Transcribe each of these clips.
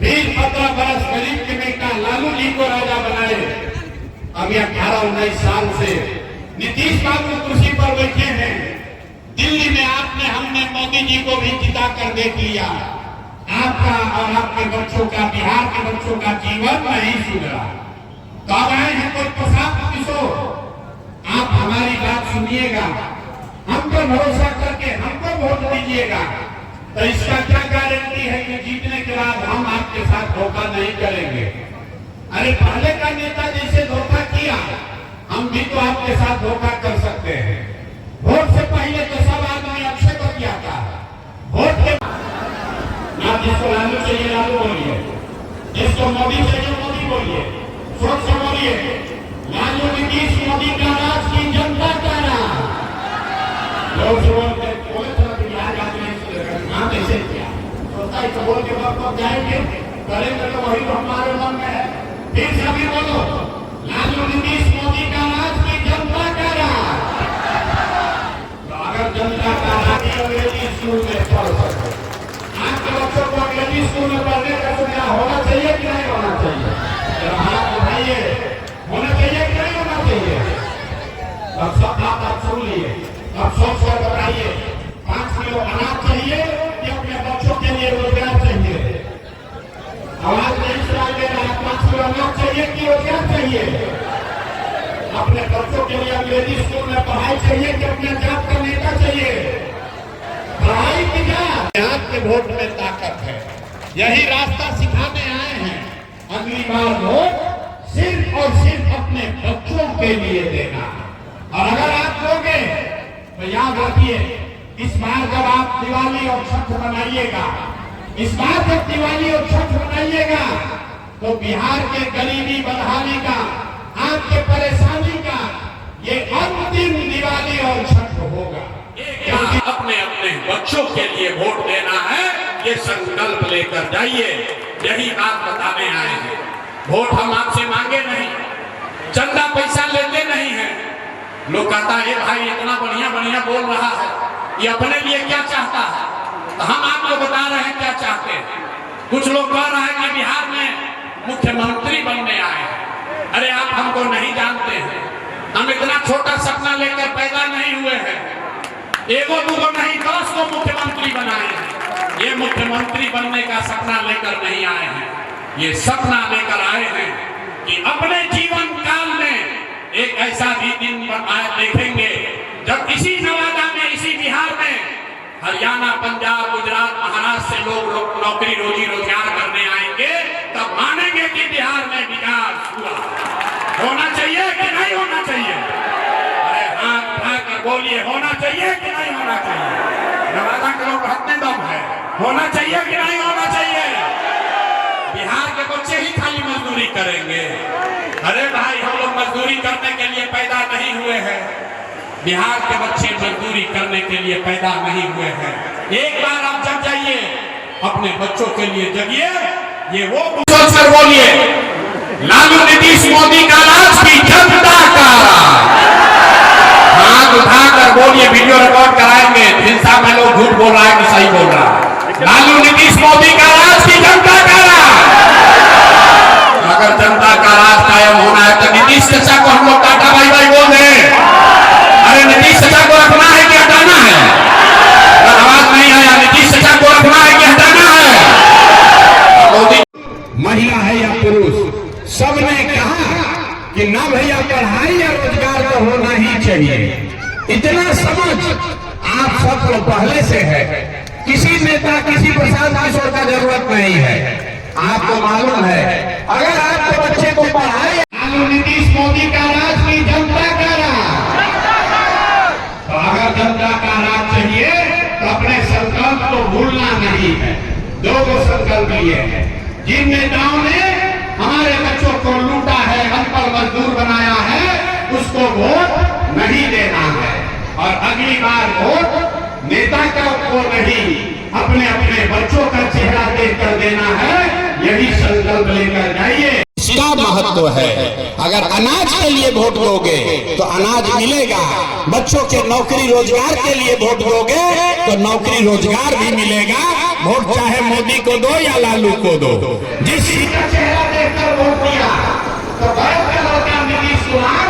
फिर 15 बरस गरीब के बेटा लालू जी को राजा बनाए। अब यह 18-19 साल से नीतीश बाबू कुर्सी पर बैठे हैं। दिल्ली में हमने मोदी जी को भी जिता कर देख लिया। आपका और आपके बच्चों का, बिहार के बच्चों का जीवन नहीं सुधरा। तो अब आए हैं कोई प्रसाद किशोर, आप हमारी बात सुनिएगा, हम पर भरोसा करके हमको वोट दीजिएगा। तो इसका क्या गारंटी है कि जीतने के बाद हम आपके साथ धोखा नहीं करेंगे? अरे पहले का नेता जैसे धोखा किया, हम भी तो आपके साथ धोखा कर सकते हैं। वोट से पहले तो सब आदमी अक्षय को किया था। वोट के आप जिसको लालू चाहिए लालू बोलिए, जिसको मोदी चाहिए मोदी बोलिए, सोच से बोलिए। लालू नीतीश मोदी का राज की जनता का राज। लोग बोलते कैसे किया सोचता है, तो बोल के वक्त जाएंगे करेंगे तो वही तो हमारे मन में है। फिर सभी बोलो, लालू नीतीश मोदी का राज की जनता का राज। तो अगर जनता का राज अंग्रेजी स्कूल में पढ़ सके, आपके बच्चों को अंग्रेजी स्कूल में पढ़ने का सुविधा होना चाहिए कि नहीं होना चाहिए? हाथ उठाइए, होना चाहिए कि नहीं होना चाहिए? अब सब बात आप सुन लिए, अब सोच कर बताइए, 5 किलो अनाज चाहिए कि अपने बच्चों के लिए रोजगार चाहिए? आवाज नहीं सुनाई दे रहा है। 5 किलो अनाज चाहिए कि रोजगार चाहिए? अपने बच्चों के लिए अंग्रेजी स्कूल में पढ़ाई चाहिए कि अपने जात का नेता चाहिए? पढ़ाई की जात आपके वोट में ताकत है, यही रास्ता सिखाने आए हैं। अगली बार वोट सिर्फ और सिर्फ अपने बच्चों के लिए देना। और अगर आप दोगे तो याद रखिए, इस बार जब आप दिवाली और छठ मनाइएगा, इस बार जब दिवाली और छठ मनाइएगा, तो बिहार के गरीबी बदहाली का, आपके परेशानी का ये अंतिम दिवाली और छठ होगा। अपने अपने बच्चों के लिए वोट देना है, ये संकल्प लेकर जाइए। यही बात बताने आए हैं। वोट हम आपसे मांगे नहीं, चंदा पैसा लेते नहीं है। लोग कहता है भाई इतना बढ़िया बढ़िया बोल रहा है, ये अपने लिए क्या चाहता है? तो हम आपको बता रहे हैं क्या चाहते हैं। कुछ लोग कह रहे हैं कि बिहार में मुख्यमंत्री बनने आए हैं। अरे आप हमको नहीं जानते हैं, हम इतना छोटा सपना लेकर पैदा नहीं हुए हैं। एगो दूगो नहीं 10 को मुख्यमंत्री बनाए हैं। ये मुख्यमंत्री बनने का सपना लेकर नहीं आए हैं, ये सपना लेकर आए हैं कि अपने जीवन काल में एक ऐसा भी दिन देखेंगे जब इसी नवादा में, इसी बिहार में, हरियाणा, पंजाब, गुजरात, महाराष्ट्र से लोग नौकरी रोजी रोजगार करने आएंगे, तब मानेंगे कि बिहार में विकास हुआ। होना चाहिए कि नहीं होना चाहिए? अरे हाथ उठाकर बोलिए, होना चाहिए कि नहीं होना चाहिए? नवादा के लोग हाथ में दम है, होना चाहिए कि नहीं होना चाहिए? बिहार के बच्चे ही खाली मजदूरी करेंगे? अरे भाई हम लोग मजदूरी करने के लिए पैदा नहीं हुए हैं। बिहार के बच्चे मजदूरी करने के लिए पैदा नहीं हुए हैं। एक बार आप जग जाइए, अपने बच्चों के लिए जगिए। ये वो सोच कर बोलिए, लालू नीतीश मोदी का राज की जनता का राज। हाथ उठाकर बोलिए, वीडियो रिकॉर्ड कराएंगे। हिंसा में लोग झूठ बोल रहा है कि सही बोल रहा है? लालू नीतीश मोदी का राज की जनता का राज। अगर जनता का राज कायम होना है तो नीतीश चाचा को हम लोग टाटा बाई बाई बोल दें। अरे नीतीश चाचा को रखना है कि हटाना है? आवाज नहीं आया। नीतीश चाचा को रखना है कि हटाना है? मोदी महिला है या पुरुष, सबने कहा कि ना भैया पढ़ाई या रोजगार तो होना ही चाहिए। इतना समझ आप सबको पहले से है। किसी नेता, किसी प्रसाद किशोर का जरूरत नहीं है। आपको मालूम है, अगर आपके बच्चे को पढ़ाई, लालू नीतीश मोदी का राज की जनता का राज। तो अगर जनता का राज चाहिए तो अपने संकल्प को भूलना नहीं है। 2 संकल्प लिए हैं। जिन नेताओं ने हमारे बच्चों को लूटा है, हम पर मजदूर बनाया है, उसको वोट नहीं देना है। और अगली बार वोट नेता को नहीं, अपने अपने बच्चों का चेहरा देखकर देना है। यही संकल्प लेकर जाइए। इसका महत्व है। अगर अनाज के लिए वोट दोगे तो अनाज मिलेगा, बच्चों के नौकरी रोजगार के लिए वोट दोगे तो नौकरी रोजगार भी मिलेगा। वोट चाहे मोदी को दो या लालू को दो। जिस किसी का चेहरा देखकर वोट दिया तो बैठ कर होगा नीतीश कुमार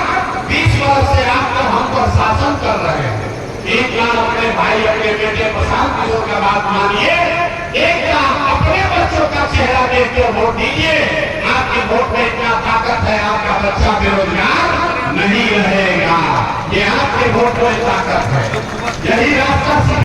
20 वर्ष से आप हम पर शासन कर रहे हैं। एक बार अपने भाई अपने बेटे प्रशांत किशोर का बात मानिए, एक बार अपने बच्चों का चेहरा देख के वोट दीजिए। आपके वोट में इतना ताकत है, आपका बच्चा बेरोजगार नहीं रहेगा। ये आपके वोट में ताकत है, यही रास्ता